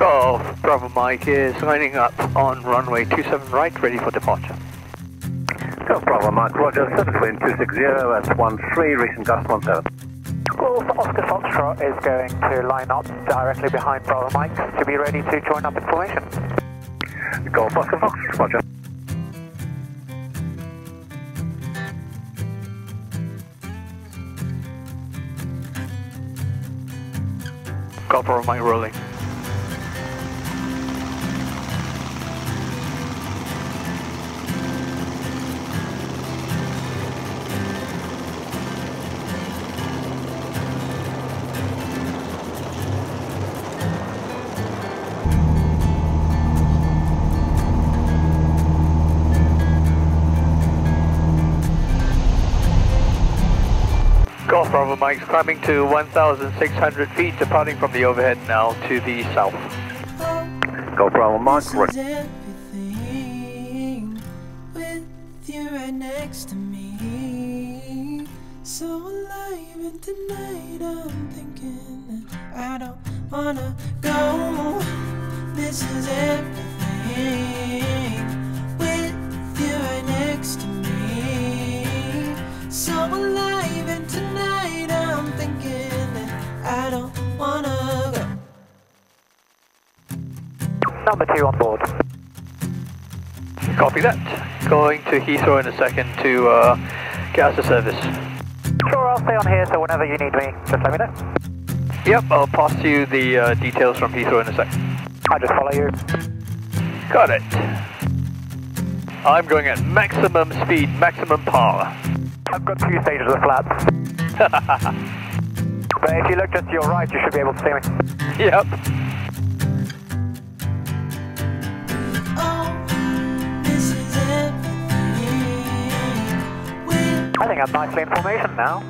Golf Bravo Mike is lining up on runway 27 right, ready for departure. Golf Bravo Mike, Roger, 72060, that's 13, recent gust 17. Golf Oscar Foxtrot is going to line up directly behind Bravo Mike to be ready to join up in formation. Golf Oscar Foxtrot, Roger. Golf Bravo Mike rolling. Golf Bravo Mike's climbing to 1,600 feet, departing from the overhead now to the south. Golf Bravo Mike, Roger. Everything with you right next to me, so alive, and tonight I'm thinking that I don't wanna go. This is everything with you right next to me, so alive, and tonight I'm thinking that I don't wanna go. Number 2 on board. Copy that. Going to Heathrow in a second to get us a service. Sure, I'll stay on here, so whenever you need me, just let me know. Yep, I'll pass you the details from Heathrow in a sec. I'll just follow you. Got it. I'm going at maximum speed, maximum power. I've got 2 stages of flaps. But if you look just to your right, you should be able to see me. Yep. I think I'm nicely in formation now.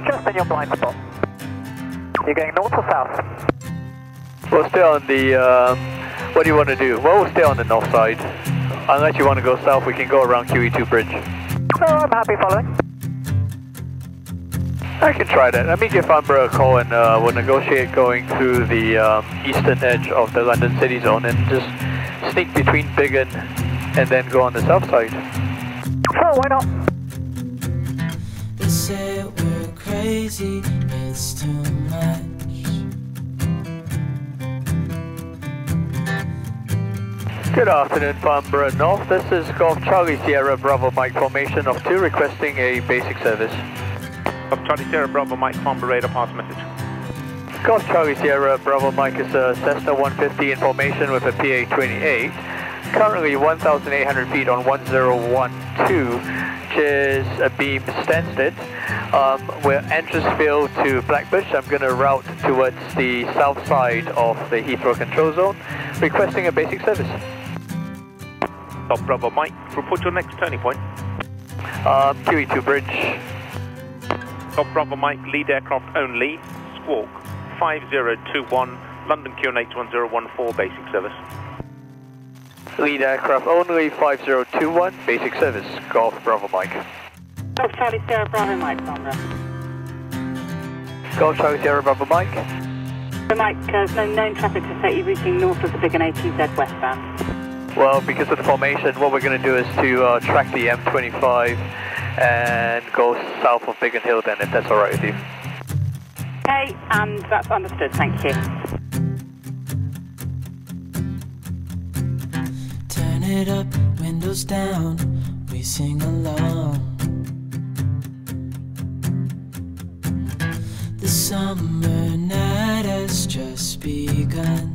Just in your blind spot. You're going north or south? We'll stay on the, what do you want to do? Well, we'll stay on the north side. Unless you want to go south, we can go around QE2 bridge. No, I'm happy following. I can try that. Let me give Umbra a call and we'll negotiate going through the eastern edge of the London city zone and just sneak between Biggin and then go on the south side. Sure, why not? They say we're crazy, it's too much. Good afternoon, Farnborough North. This is Golf Charlie Sierra Bravo Mike formation of 2 requesting a basic service. Golf Charlie Sierra Bravo Mike, Farnborough radar pass message. Golf Charlie Sierra Bravo Mike is a Cessna 150 in formation with a PA-28. Currently 1,800 feet on 1012, which is a beam Stansted. We're entrance field to Blackbush. I'm going to route towards the south side of the Heathrow control zone, requesting a basic service. Golf Bravo Mike, report your next turning point. QE2 bridge. Golf Bravo Mike, lead aircraft only, squawk 5021, London QNH 1014, basic service. Lead aircraft only, 5021, basic service. Golf Bravo Mike. Golf Charlie Sierra Bravo Mike, Sandra. Golf Charlie Sierra Bravo Mike. Mike, there's no known traffic to set you routing north of the Biggin ATZ westbound. Well, because of the formation, what we're going to do is to track the M25 and go south of Biggin Hill then, if that's alright with you. Okay, and that's understood, thank you. Turn it up, windows down, we sing along. The summer night has just begun.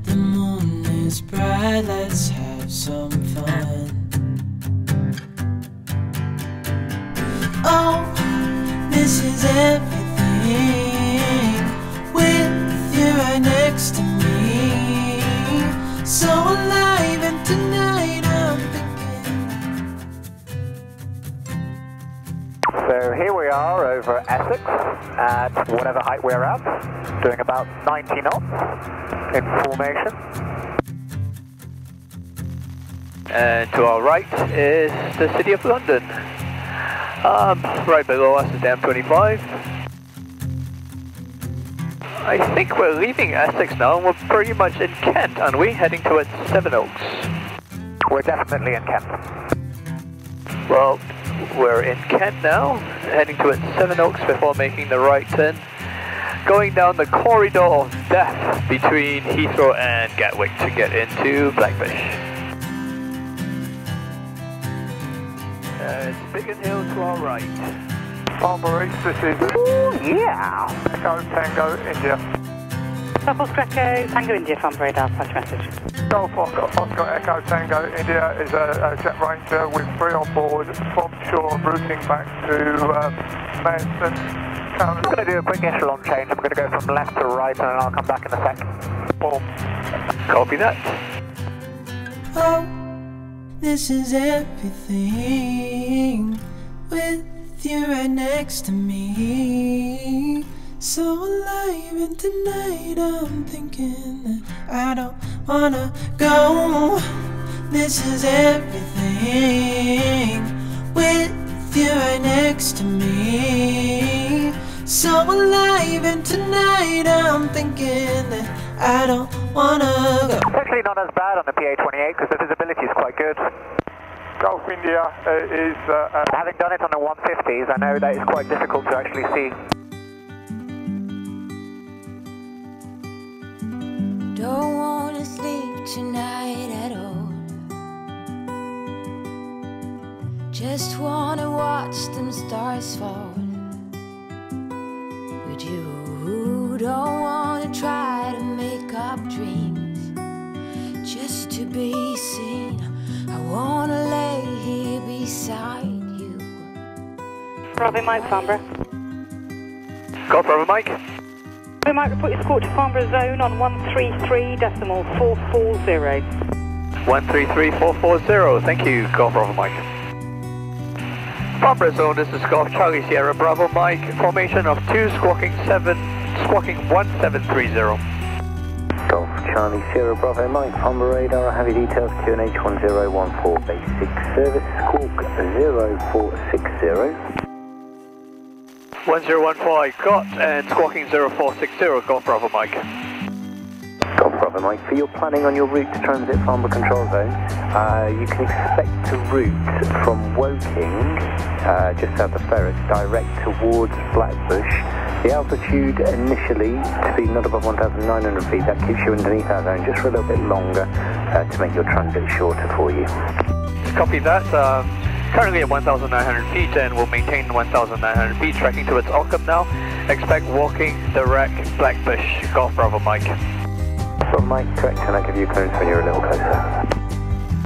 The moon is bright, let's have some fun. Oh, this is everything with you right next to me, so alive, and tonight I'm thinking. So here we are over Essex at whatever height we're at, doing about 90 knots in formation. And to our right is the City of London. Right below us is the M25. I think we're leaving Essex now, and we're pretty much in Kent, aren't we? Heading towards Sevenoaks. We're definitely in Kent. Well, we're in Kent now, heading towards Sevenoaks before making the right turn. Going down the corridor of death between Heathrow and Gatwick to get into Blackfish. It's Biggin Hill to our right. Farnborough East, this is Yeah! Echo Tango India. South Greco, Tango India, Farnborough, pass message. Golf Oscar Echo Tango India is a Jet Ranger with 3 on board from shore, routing back to Manston. I'm going to do a quick echelon change. I'm going to go from left to right and then I'll come back in a sec. Copy that. Oh, this is everything with you right next to me. So alive, and tonight I'm thinking that I don't wanna go. This is everything with you right next to me. So alive, and tonight I'm thinking that I don't wanna go. It's actually not as bad on the PA-28 because the visibility is quite good. Golf India is... Having done it on the 150s, I know that it's quite difficult to actually see. Don't wanna sleep tonight at all. Just wanna watch them stars fall. With you, don't wanna try to make up dreams just to be seen. I wanna lay here beside you. Bravo Mike, Farnborough. Go, Bravo Mike. Bravo Mike, report your score to Farnborough zone on 133.440. 133.440, thank you, Golf Bravo Mike. Farnborough zone, this is Golf Charlie Sierra Bravo Mike, formation of 2, squawking 1730. Golf Charlie Sierra Bravo Mike, Farnborough radar, I have your details, QNH 1014, basic service, squawk 0460. 1014 I got, and squawking 0460, Golf Bravo Mike. Golf Bravo Mike, for your planning on your route to transit Farnborough Control Zone, you can expect to route from Woking, just south of Ferrets, direct towards Blackbush. The altitude initially to be not above 1,900 feet, that keeps you underneath our zone just for a little bit longer to make your transit shorter for you. Copy that. Currently at 1,900 feet and we'll maintain 1,900 feet, tracking towards Ockham now. Expect walking direct Blackbush, Golf Bravo Mike. Bravo Mike, correct, and I'll give you clearance when you're a little closer.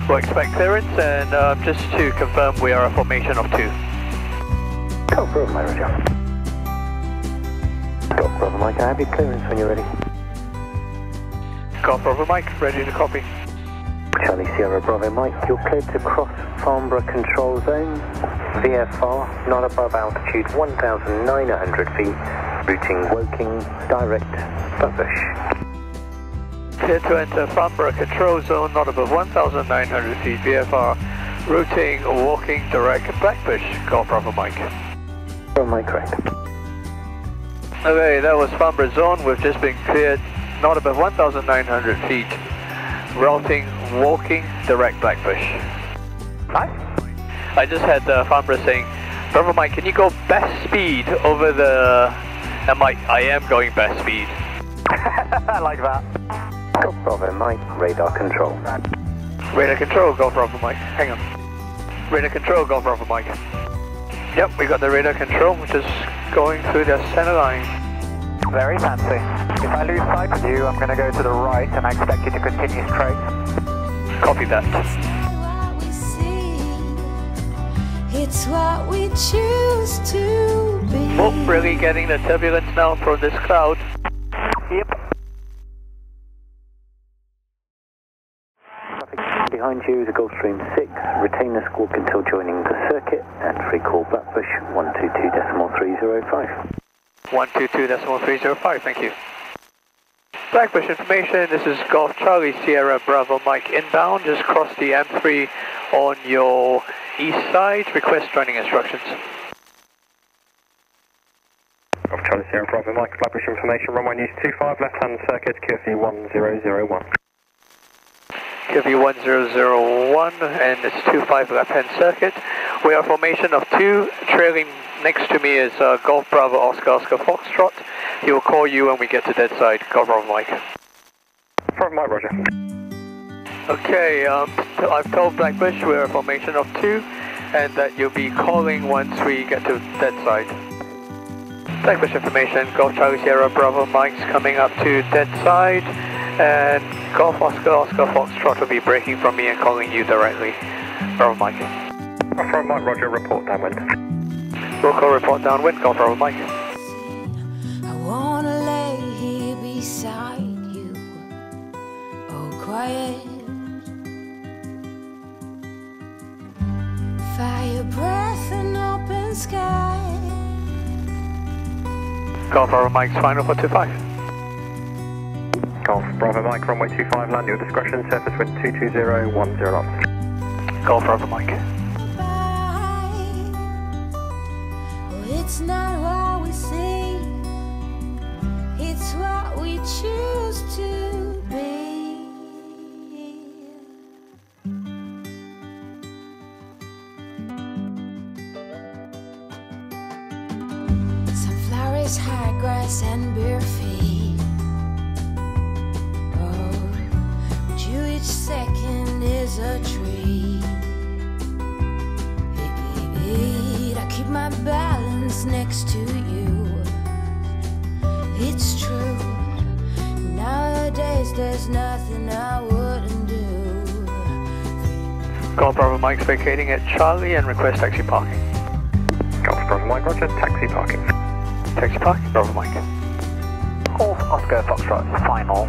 We'll expect clearance, and just to confirm, we are a formation of 2. Golf Bravo Mike, Roger. Golf Bravo Mike, I have your clearance when you're ready. Golf Bravo Mike, ready to copy. Charlie Sierra Bravo Mike, you're cleared to cross Farnborough Control Zone, VFR, not above altitude 1,900 feet, routing Woking, direct Blackbush. Clear to enter Farnborough Control Zone, not above 1,900 feet, VFR, routing Woking, direct Blackbush, Golf Bravo Mike. Bravo Mike, correct. Okay, that was Farnborough Zone, we've just been cleared, not above 1,900 feet. Routing, walking, direct Blackbush. Nice. I just had Farnborough saying, Bravo Mike, can you go best speed over the... I'm like, I am going best speed. I like that. Golf Bravo Mike, radar control. Radar control, Golf Bravo Mike. Hang on. Radar control, Golf Bravo Mike. Yep, we got the radar control, which is going through the center line. Very fancy. If I lose sight of you, I'm going to go to the right and I expect you to continue straight. Copy that. It's what we choose to be. Oh, really getting the turbulence now from this cloud. Yep. Behind you is a Gulfstream 6, retain the squawk until joining the circuit, and free call Blackbush 122.305. 122.305, thank you. Blackbush information, this is Golf Charlie Sierra Bravo Mike inbound, just cross the M3 on your east side, request joining instructions. Charlie Sierra Bravo Mike, Flatbush information, runway news 25, left-hand circuit, QFE 1001. QFE 1001, and it's 25 left-hand circuit. We are formation of 2, trailing next to me is Golf Bravo Oscar Oscar Foxtrot. He will call you when we get to dead side. Golf Bravo Mike. Bravo Mike, roger. Okay, I've told Blackbush we're a formation of 2, and that you'll be calling once we get to dead side. Blackbush information, Golf Charlie Sierra Bravo Mike's coming up to dead side, and Golf Oscar Oscar Foxtrot will be braking from me and calling you directly. Bravo Mike. Bravo Mike, roger, report downwind. Local report downwind, Golf Bravo Mike. I wanna lay here beside you, oh quiet. Fire breath and open sky. Golf Bravo Mike's final for 25. Golf Bravo Mike, runway 25, land your discretion, surface wind 220, 10 knots. Golf Bravo Mike. It's not what we see, it's what we choose to be. Sunflowers, high grass and bare feet. Oh, but you each second is a treat. I keep my balance next to you. It's true, nowadays there's nothing I wouldn't do. Golf Bravo Mike's vacating at Charlie and request taxi parking. Golf Bravo Mike, roger, taxi parking. Taxi parking, Bravo Mike. Golf Oscar Foxtrot, final.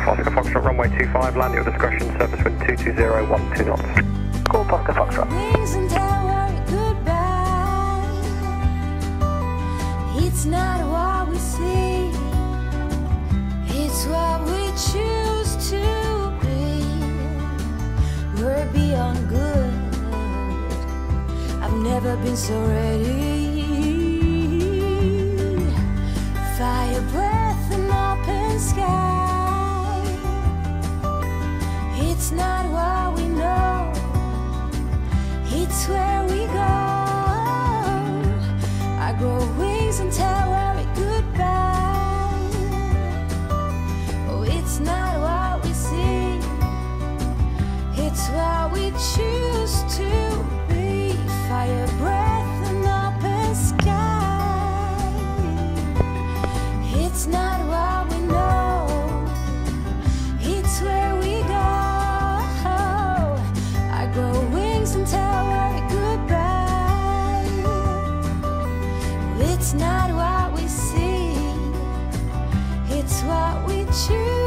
Oscar Foxtrot, runway 25, land your discretion, surface wind 220, 12 knots. Golf Oscar Foxtrot. Wings and tell her goodbye. It's not what we see, it's what we choose to be. We're beyond good, I've never been so ready. Fire breath and open sky. It's not what we know, it's where we go. I grow wings and tell worry goodbye. Oh, it's not what we see, it's what we choose to be. Fire breath and open sky. It's not what we know, it's where we go. I grow wings and tell worry goodbye. It's not what we see, it's what we choose.